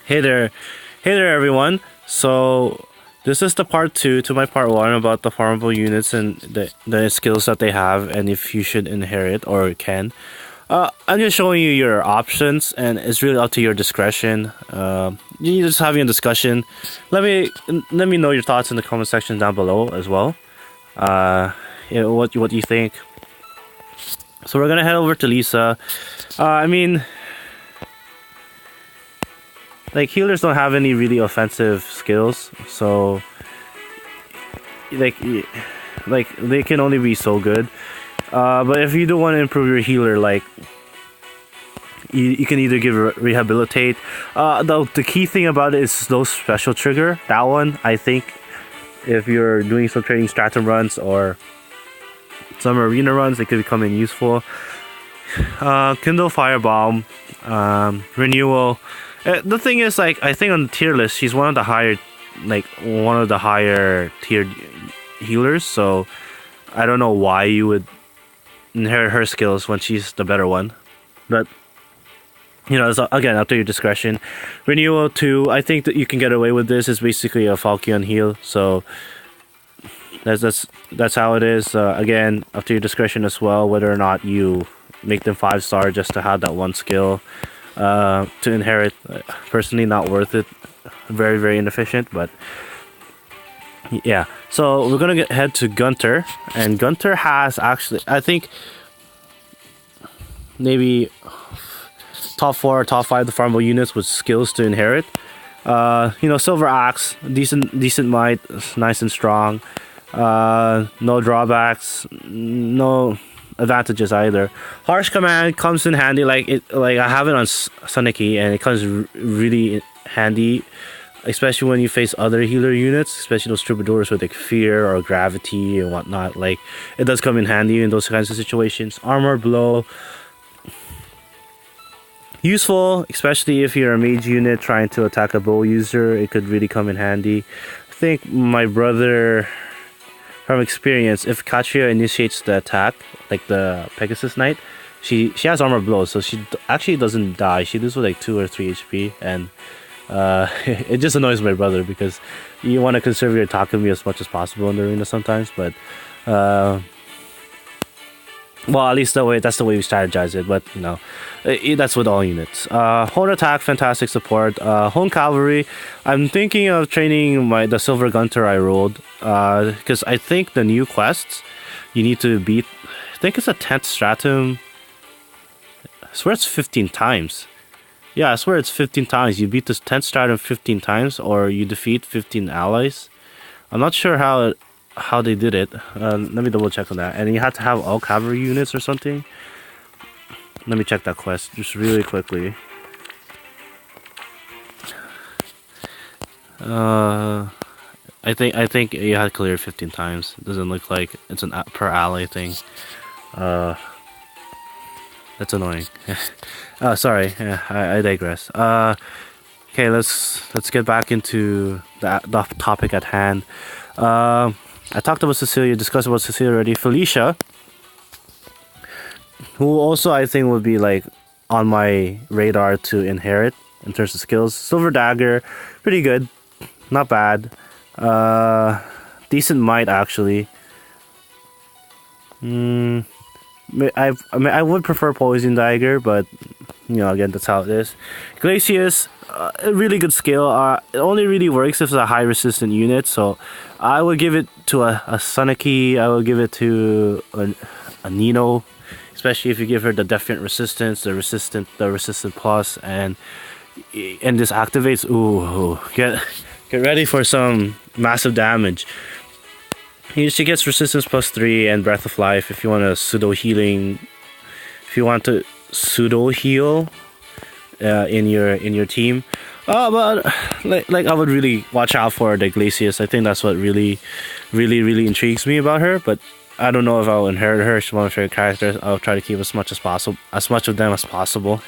Hey there, everyone. So this is the part two to my part one about the farmable units and the skills that they have, and if you should inherit or can. I'm just showing you your options, and it's really up to your discretion. You're just having a discussion. Let me know your thoughts in the comment section down below as well. What you think. So we're gonna head over to Lisa. I mean, like, healers don't have any really offensive skills, so like they can only be so good. But if you do want to improve your healer, like, you can either give rehabilitate. The key thing about it is slow special trigger. That one, I think, if you're doing some trading stratum runs or some arena runs, it could come in useful. Kindle Firebomb, renewal. The thing is, like, I think on the tier list, she's one of the higher tiered healers. So I don't know why you would inherit her skills when she's the better one. But it's again up to your discretion. Renewal 2, I think that you can get away with this. It's basically a Falchion heal. So that's how it is. Again, up to your discretion as well, whether or not you make them 5-star just to have that one skill. To inherit, personally, not worth it. Very, very inefficient. But yeah, so we're gonna head to Gunter, and Gunter has actually, I think, maybe top 4 or top 5 the farmable units with skills to inherit. Silver Axe, decent might, nice and strong. No drawbacks, no advantages either. Harsh Command comes in handy. Like I have it on Suniki, and it comes really handy, especially when you face other healer units, especially those troubadours with like fear or gravity and whatnot. Like, it does come in handy in those kinds of situations. Armor Blow, useful, especially if you're a mage unit trying to attack a bow user. It could really come in handy. I think my brother, from experience, if Katria initiates the attack, like the Pegasus Knight, she has armor blow, so she actually doesn't die. She loses like 2 or 3 HP, and it just annoys my brother because you want to conserve your Takumi as much as possible in the arena sometimes. But well, at least that's the way we strategize it. But that's with all units. Hone Attack, fantastic support. Hone Cavalry, I'm thinking of training the Silver Gunter I rolled, because I think the new quests you need to beat, I think it's a 10th stratum. I swear it's 15 times. Yeah, I swear it's 15 times. You beat this 10th stratum 15 times, or you defeat 15 allies. I'm not sure how they did it. Let me double check on that. And you have to have all cavalry units or something. Let me check that quest just really quickly. I think you had to clear 15 times. It doesn't look like it's an per ally thing. That's annoying. Sorry, I digress. Okay, let's get back into the topic at hand. I talked about Cecilia, discussed about Cecilia already. Felicia, who also I think would be like on my radar to inherit in terms of skills. Silver Dagger, pretty good, not bad. Decent might, actually. I would prefer Poison Dagger, but again, that's how it is. Glacius, a really good skill. It only really works if it's a high resistant unit, so I would give it to a Suniki. I would give it to a Nino, especially if you give her the Defiant Resistance, the Resistant Plus, and this activates. Ooh, get ready for some massive damage. She gets Resistance +3 and Breath of Life if you want a pseudo healing. If you want to pseudo heal in your team. But like I would really watch out for the Glacius. I think that's what really intrigues me about her. But I don't know if I'll inherit her. She's one of my favorite characters. I'll try to keep as much of them as possible.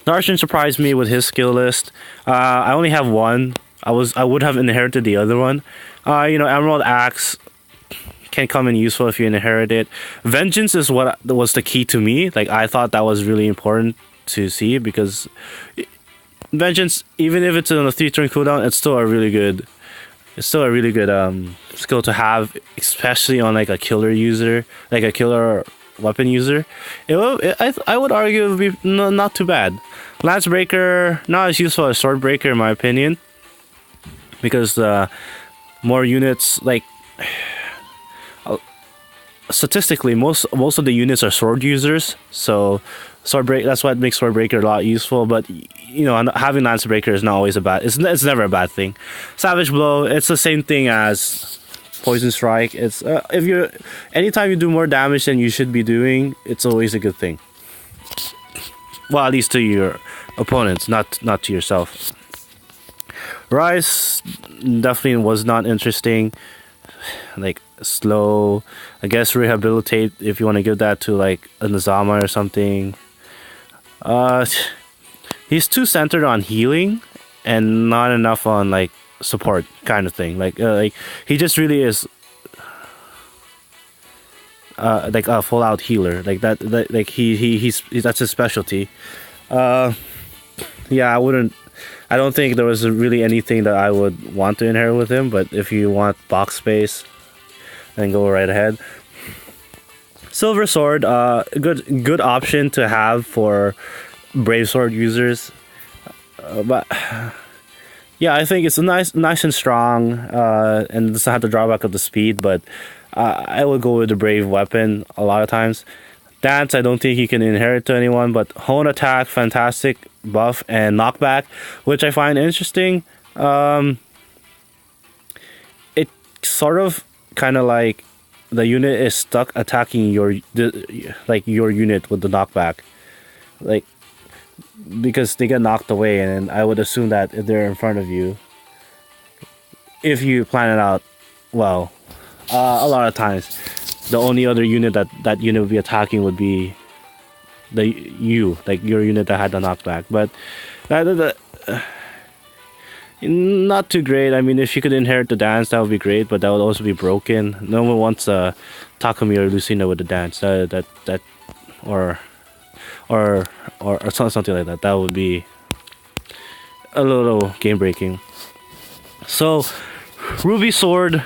Darshan surprised me with his skill list. I only have one. I would have inherited the other one. Emerald Axe can come in useful if you inherit it. Vengeance is what was the key to me. Like, I thought that was really important to see, because Vengeance, even if it's on a 3-turn cooldown, it's still a really good. It's still a really good skill to have, especially on like a killer user, like a killer weapon user. I would argue it would be not too bad. Lance Breaker, not as useful as Sword Breaker in my opinion, because more units, like statistically, most of the units are sword users, so that's what makes Sword Breaker a lot useful. But you know, having Lance Breaker is not always a bad. It's never a bad thing. Savage Blow, it's the same thing as Poison Strike. It's anytime you do more damage than you should be doing, it's always a good thing. Well, at least to your opponents, not to yourself. Rise definitely was not interesting. Like slow, I guess Rehabilitate if you want to give that to like a Nazama or something. He's too centered on healing and not enough on like support kind of thing. Like he just really is like a full out healer. Like that like he's that's his specialty. Yeah, I don't think there was really anything that I would want to inherit with him, but if you want box space, then go right ahead. Silver Sword, good option to have for Brave Sword users. But yeah, I think it's nice and strong, and doesn't have the drawback of the speed, but I would go with the Brave weapon a lot of times. Dance, I don't think you can inherit to anyone, but Hone Attack, fantastic buff, and Knockback, which I find interesting. It sort of kind of like the unit is stuck attacking your unit with the knockback, like because they get knocked away, and I would assume that if they're in front of you, if you plan it out well, a lot of times the only other unit that unit would be attacking would be like your unit that had the knockback. But not too great. I mean, if you could inherit the dance, that would be great, but that would also be broken. No one wants Takumi or Lucina with the dance. Or something like that. That would be a little game breaking. So Ruby Sword,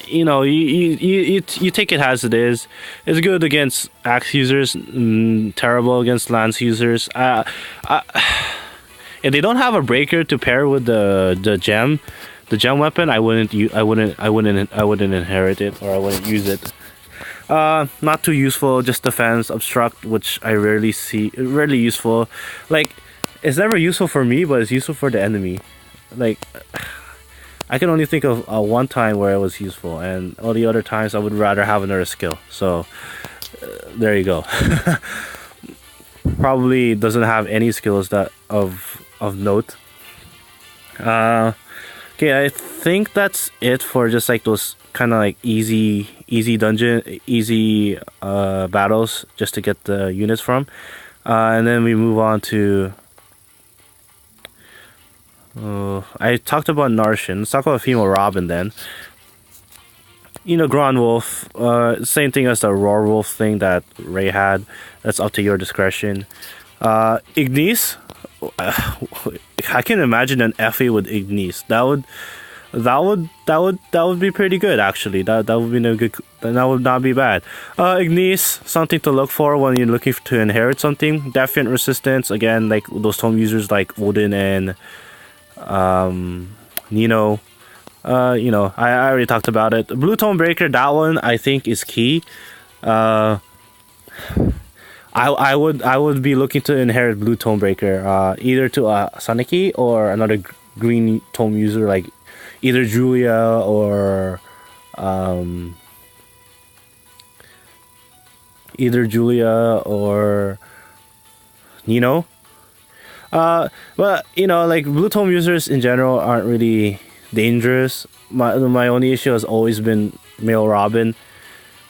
you know, you take it as it is. It's good against axe users, terrible against lance users. If they don't have a breaker to pair with the gem weapon, I wouldn't inherit it, or I wouldn't use it. Not too useful, just defense, obstruct, which I rarely useful. Like, it's never useful for me, but it's useful for the enemy. Like, I can only think of one time where it was useful, and all the other times I would rather have another skill. So there you go. Probably doesn't have any skills that of note. Okay, I think that's it for just like those kind of like easy battles just to get the units from, and then we move on to I talked about Narshan. Let's talk about female Robin then. You know, Grand Wolf, same thing as the Roar Wolf thing that Ray had. That's up to your discretion. Ignis, I can imagine an FA with Ignis. That would be pretty good actually. That would be no good. That would not be bad. Ignis, something to look for when you're looking to inherit something. Defiant Resistance, again, like those tome users like Odin and Nino. You know, I already talked about it. Blue Tone Breaker, that one I think is key. I would be looking to inherit Blue Tone Breaker, either to a Saneki or another green tome user like either Julia or Nino. But you know, like blue tome users in general aren't really dangerous. My only issue has always been male Robin.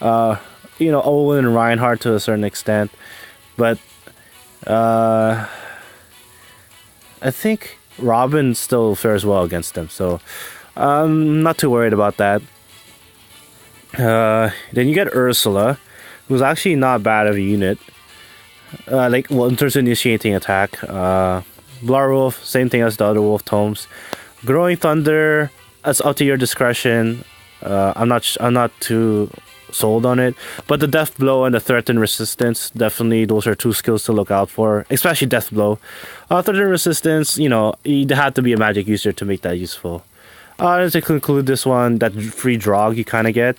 You know, Owen and Reinhardt to a certain extent, but I think Robin still fares well against them, so I'm not too worried about that. Then you get Ursula, who's actually not bad of a unit. Like, well, in terms of initiating attack, Blar Wolf, same thing as the other Wolf Tomes. Growing Thunder, that's up to your discretion. I'm not too sold on it, but the Death Blow and the Threaten Resistance, definitely those are two skills to look out for, especially Death Blow. Threaten Resistance, you know, you had to be a magic user to make that useful. To conclude this one, that free drog you kind of get.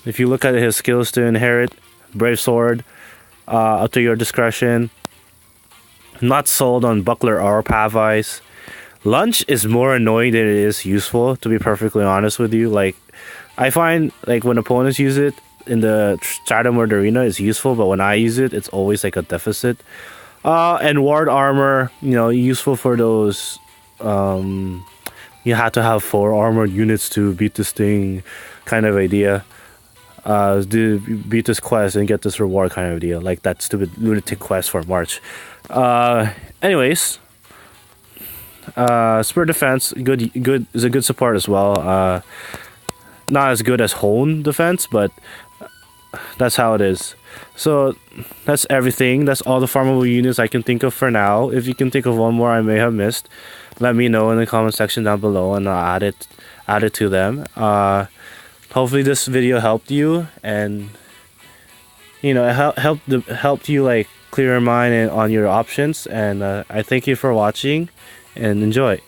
If you look at his skills to inherit, Brave Sword, up to your discretion. Not sold on Buckler or Pavice. Lunge is more annoying than it is useful, to be perfectly honest with you. Like, I find like when opponents use it in the Stratum or the arena, it's useful, but when I use it, it's always like a deficit. And Ward Armor, you know, useful for those. You have to have 4 armored units to beat this thing, kind of idea. Beat this quest and get this reward kind of deal, like that stupid lunatic quest for March. Anyways, Spirit Defense, good is a good support as well. Not as good as Hone Defense, but that's how it is. So that's everything. That's all the farmable units I can think of for now. If you can think of one more I may have missed, let me know in the comment section down below, and I'll add it to them. Hopefully this video helped you, and you know, it helped you like clear your mind on your options. And I thank you for watching, and enjoy.